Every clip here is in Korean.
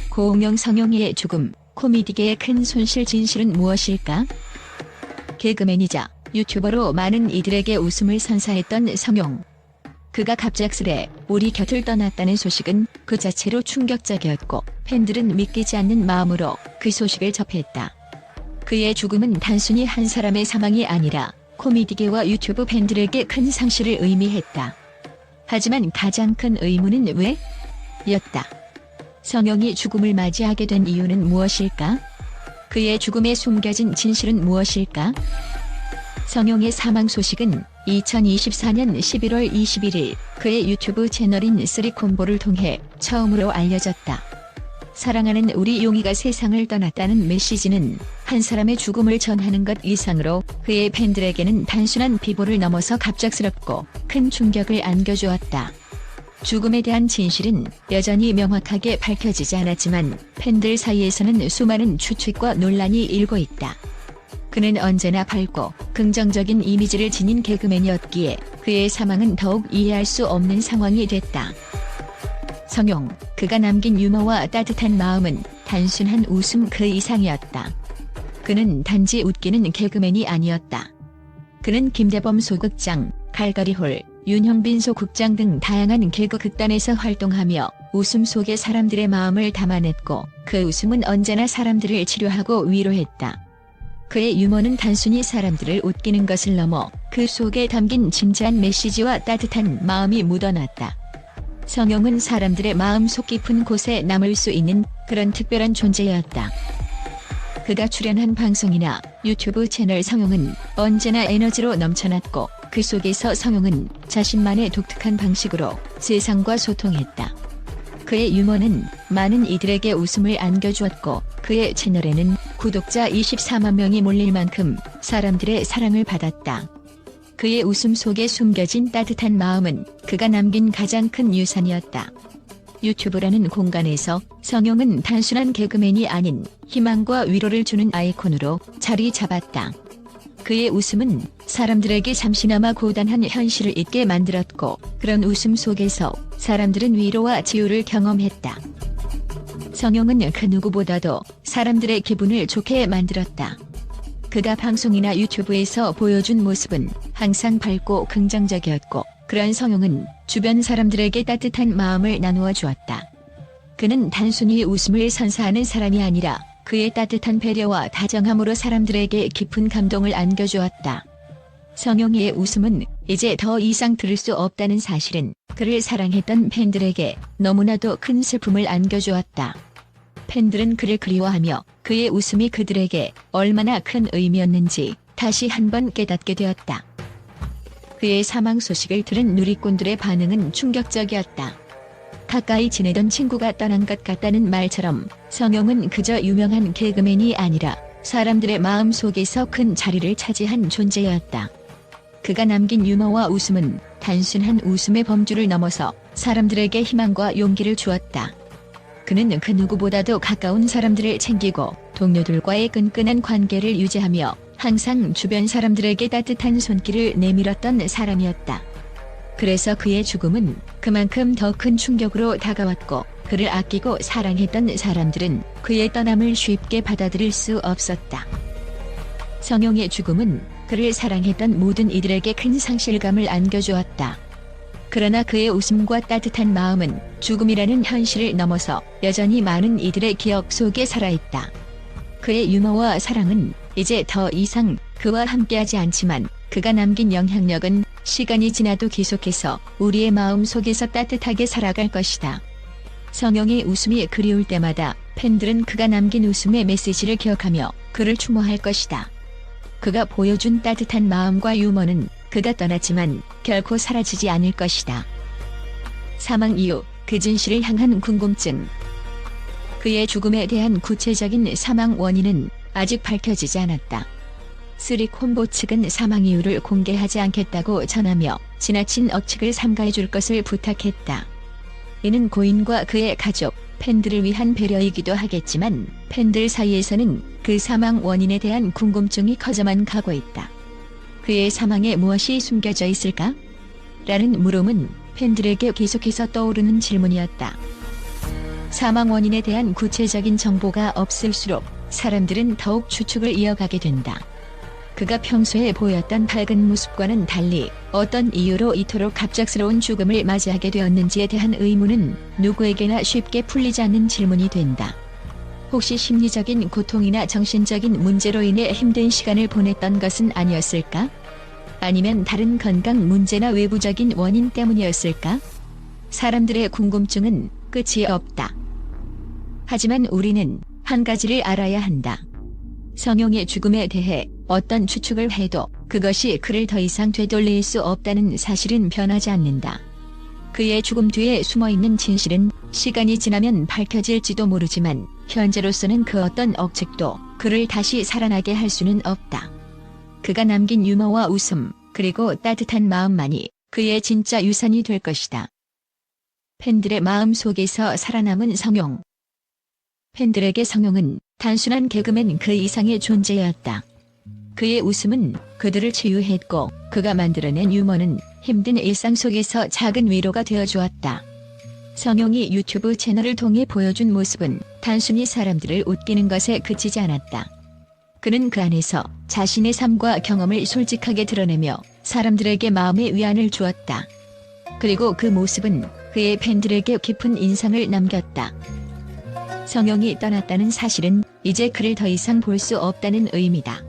고웅영 성용이의 죽음, 코미디계의 큰 손실 진실은 무엇일까? 개그맨이자 유튜버로 많은 이들에게 웃음을 선사했던 성용. 그가 갑작스레 우리 곁을 떠났다는 소식은 그 자체로 충격적이었고 팬들은 믿기지 않는 마음으로 그 소식을 접했다. 그의 죽음은 단순히 한 사람의 사망이 아니라 코미디계와 유튜브 팬들에게 큰 상실을 의미했다. 하지만 가장 큰 의문은 왜? 였다. 성용이 죽음을 맞이하게 된 이유는 무엇일까? 그의 죽음에 숨겨진 진실은 무엇일까? 성용의 사망 소식은 2024년 11월 21일 그의 유튜브 채널인 쓰리콤보를 통해 처음으로 알려졌다. 사랑하는 우리 용이가 세상을 떠났다는 메시지는 한 사람의 죽음을 전하는 것 이상으로 그의 팬들에게는 단순한 비보를 넘어서 갑작스럽고 큰 충격을 안겨주었다. 죽음에 대한 진실은 여전히 명확하게 밝혀지지 않았지만 팬들 사이에서는 수많은 추측과 논란이 일고 있다. 그는 언제나 밝고 긍정적인 이미지를 지닌 개그맨이었기에 그의 사망은 더욱 이해할 수 없는 상황이 됐다. 성용, 그가 남긴 유머와 따뜻한 마음은 단순한 웃음 그 이상이었다. 그는 단지 웃기는 개그맨이 아니었다. 그는 김대범 소극장, 갈거리홀, 윤형빈 소극장 등 다양한 개그 극단에서 활동하며 웃음 속에 사람들의 마음을 담아냈고 그 웃음은 언제나 사람들을 치료하고 위로했다. 그의 유머는 단순히 사람들을 웃기는 것을 넘어 그 속에 담긴 진지한 메시지와 따뜻한 마음이 묻어났다. 성용은 사람들의 마음속 깊은 곳에 남을 수 있는 그런 특별한 존재였다. 그가 출연한 방송이나 유튜브 채널 성용은 언제나 에너지로 넘쳐났고 그 속에서 성용은 자신만의 독특한 방식으로 세상과 소통했다. 그의 유머는 많은 이들에게 웃음을 안겨주었고 그의 채널에는 구독자 24만 명이 몰릴 만큼 사람들의 사랑을 받았다. 그의 웃음 속에 숨겨진 따뜻한 마음은 그가 남긴 가장 큰 유산이었다. 유튜브라는 공간에서 성용은 단순한 개그맨이 아닌 희망과 위로를 주는 아이콘으로 자리 잡았다. 그의 웃음은 사람들에게 잠시나마 고단한 현실을 잊게 만들었고 그런 웃음 속에서 사람들은 위로와 치유를 경험했다. 성용은 그 누구보다도 사람들의 기분을 좋게 만들었다. 그가 방송이나 유튜브에서 보여준 모습은 항상 밝고 긍정적이었고 그런 성용은 주변 사람들에게 따뜻한 마음을 나누어 주었다. 그는 단순히 웃음을 선사하는 사람이 아니라 그의 따뜻한 배려와 다정함으로 사람들에게 깊은 감동을 안겨주었다. 성용이의 웃음은 이제 더 이상 들을 수 없다는 사실은 그를 사랑했던 팬들에게 너무나도 큰 슬픔을 안겨주었다. 팬들은 그를 그리워하며 그의 웃음이 그들에게 얼마나 큰 의미였는지 다시 한번 깨닫게 되었다. 그의 사망 소식을 들은 누리꾼들의 반응은 충격적이었다. 가까이 지내던 친구가 떠난 것 같다는 말처럼 성용은 그저 유명한 개그맨이 아니라 사람들의 마음 속에서 큰 자리를 차지한 존재였다. 그가 남긴 유머와 웃음은 단순한 웃음의 범주를 넘어서 사람들에게 희망과 용기를 주었다. 그는 그 누구보다도 가까운 사람들을 챙기고 동료들과의 끈끈한 관계를 유지하며 항상 주변 사람들에게 따뜻한 손길을 내밀었던 사람이었다. 그래서 그의 죽음은 그만큼 더 큰 충격으로 다가왔고 그를 아끼고 사랑했던 사람들은 그의 떠남을 쉽게 받아들일 수 없었다. 성용의 죽음은 그를 사랑했던 모든 이들에게 큰 상실감을 안겨주었다. 그러나 그의 웃음과 따뜻한 마음은 죽음이라는 현실을 넘어서 여전히 많은 이들의 기억 속에 살아있다. 그의 유머와 사랑은 이제 더 이상 그와 함께하지 않지만 그가 남긴 영향력은 시간이 지나도 계속해서 우리의 마음 속에서 따뜻하게 살아갈 것이다. 성용의 웃음이 그리울 때마다 팬들은 그가 남긴 웃음의 메시지를 기억하며 그를 추모할 것이다. 그가 보여준 따뜻한 마음과 유머는 그가 떠났지만 결코 사라지지 않을 것이다. 사망 이후 그 진실을 향한 궁금증. 그의 죽음에 대한 구체적인 사망 원인은 아직 밝혀지지 않았다. 쓰리콤보 측은 사망 이유를 공개하지 않겠다고 전하며 지나친 억측을 삼가해 줄 것을 부탁했다. 이는 고인과 그의 가족, 팬들을 위한 배려이기도 하겠지만 팬들 사이에서는 그 사망 원인에 대한 궁금증이 커져만 가고 있다. 그의 사망에 무엇이 숨겨져 있을까? 라는 물음은 팬들에게 계속해서 떠오르는 질문이었다. 사망 원인에 대한 구체적인 정보가 없을수록 사람들은 더욱 추측을 이어가게 된다. 그가 평소에 보였던 밝은 모습과는 달리 어떤 이유로 이토록 갑작스러운 죽음을 맞이하게 되었는지에 대한 의문은 누구에게나 쉽게 풀리지 않는 질문이 된다. 혹시 심리적인 고통이나 정신적인 문제로 인해 힘든 시간을 보냈던 것은 아니었을까? 아니면 다른 건강 문제나 외부적인 원인 때문이었을까? 사람들의 궁금증은 끝이 없다. 하지만 우리는 한 가지를 알아야 한다. 성용의 죽음에 대해 어떤 추측을 해도 그것이 그를 더 이상 되돌릴 수 없다는 사실은 변하지 않는다. 그의 죽음 뒤에 숨어있는 진실은 시간이 지나면 밝혀질지도 모르지만 현재로서는 그 어떤 억측도 그를 다시 살아나게 할 수는 없다. 그가 남긴 유머와 웃음, 그리고 따뜻한 마음만이 그의 진짜 유산이 될 것이다. 팬들의 마음 속에서 살아남은 성용. 팬들에게 성용은 단순한 개그맨 그 이상의 존재였다. 그의 웃음은 그들을 치유했고 그가 만들어낸 유머는 힘든 일상 속에서 작은 위로가 되어주었다. 성용이 유튜브 채널을 통해 보여준 모습은 단순히 사람들을 웃기는 것에 그치지 않았다. 그는 그 안에서 자신의 삶과 경험을 솔직하게 드러내며 사람들에게 마음의 위안을 주었다. 그리고 그 모습은 그의 팬들에게 깊은 인상을 남겼다. 성용이 떠났다는 사실은 이제 그를 더 이상 볼 수 없다는 의미다.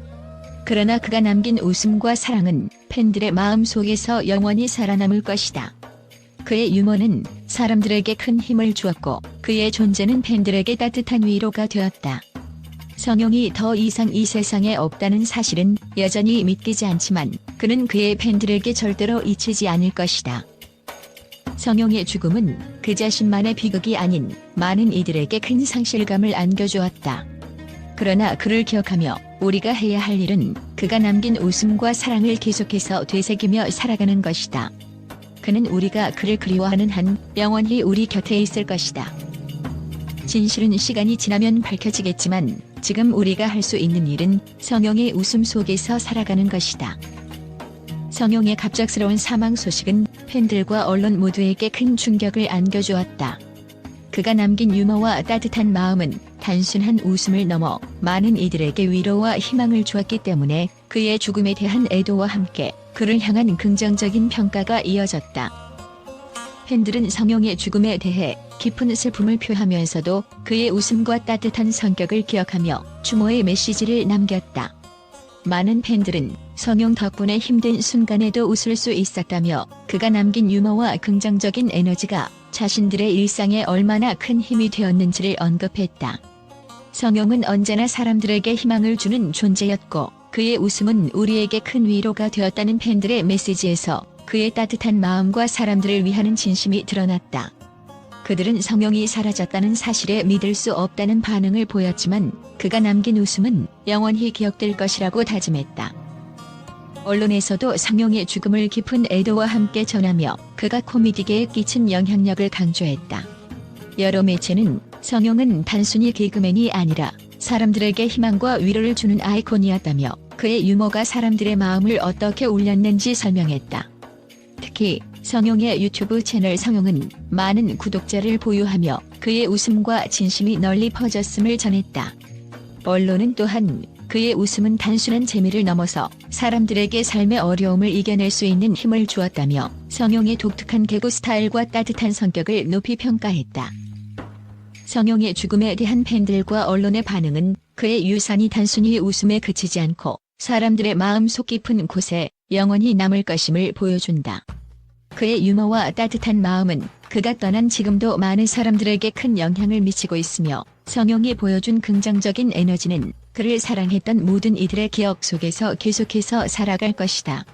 그러나 그가 남긴 웃음과 사랑은 팬들의 마음 속에서 영원히 살아남을 것이다. 그의 유머는 사람들에게 큰 힘을 주었고 그의 존재는 팬들에게 따뜻한 위로가 되었다. 성용이 더 이상 이 세상에 없다는 사실은 여전히 믿기지 않지만 그는 그의 팬들에게 절대로 잊히지 않을 것이다. 성용의 죽음은 그 자신만의 비극이 아닌 많은 이들에게 큰 상실감을 안겨주었다. 그러나 그를 기억하며 우리가 해야 할 일은 그가 남긴 웃음과 사랑을 계속해서 되새기며 살아가는 것이다. 그는 우리가 그를 그리워하는 한 영원히 우리 곁에 있을 것이다. 진실은 시간이 지나면 밝혀지겠지만 지금 우리가 할 수 있는 일은 성용의 웃음 속에서 살아가는 것이다. 성용의 갑작스러운 사망 소식은 팬들과 언론 모두에게 큰 충격을 안겨주었다. 그가 남긴 유머와 따뜻한 마음은 단순한 웃음을 넘어 많은 이들에게 위로와 희망을 주었기 때문에 그의 죽음에 대한 애도와 함께 그를 향한 긍정적인 평가가 이어졌다. 팬들은 성용의 죽음에 대해 깊은 슬픔을 표하면서도 그의 웃음과 따뜻한 성격을 기억하며 추모의 메시지를 남겼다. 많은 팬들은 성용 덕분에 힘든 순간에도 웃을 수 있었다며 그가 남긴 유머와 긍정적인 에너지가 자신들의 일상에 얼마나 큰 힘이 되었는지를 언급했다. 성용은 언제나 사람들에게 희망을 주는 존재였고 그의 웃음은 우리에게 큰 위로가 되었다는 팬들의 메시지에서 그의 따뜻한 마음과 사람들을 위하는 진심이 드러났다. 그들은 성용이 사라졌다는 사실에 믿을 수 없다는 반응을 보였지만 그가 남긴 웃음은 영원히 기억될 것이라고 다짐했다. 언론에서도 성용의 죽음을 깊은 애도와 함께 전하며 그가 코미디계에 끼친 영향력을 강조했다. 여러 매체는 성용은 단순히 개그맨이 아니라 사람들에게 희망과 위로를 주는 아이콘이었다며 그의 유머가 사람들의 마음을 어떻게 울렸는지 설명했다. 특히 성용의 유튜브 채널 성용은 많은 구독자를 보유하며 그의 웃음과 진심이 널리 퍼졌음을 전했다. 언론은 또한 그의 웃음은 단순한 재미를 넘어서 사람들에게 삶의 어려움을 이겨낼 수 있는 힘을 주었다며 성용의 독특한 개그 스타일과 따뜻한 성격을 높이 평가했다. 성용의 죽음에 대한 팬들과 언론의 반응은 그의 유산이 단순히 웃음에 그치지 않고 사람들의 마음속 깊은 곳에 영원히 남을 것임을 보여준다. 그의 유머와 따뜻한 마음은 그가 떠난 지금도 많은 사람들에게 큰 영향을 미치고 있으며 성용이 보여준 긍정적인 에너지는 그를 사랑했던 모든 이들의 기억 속에서 계속해서 살아갈 것이다.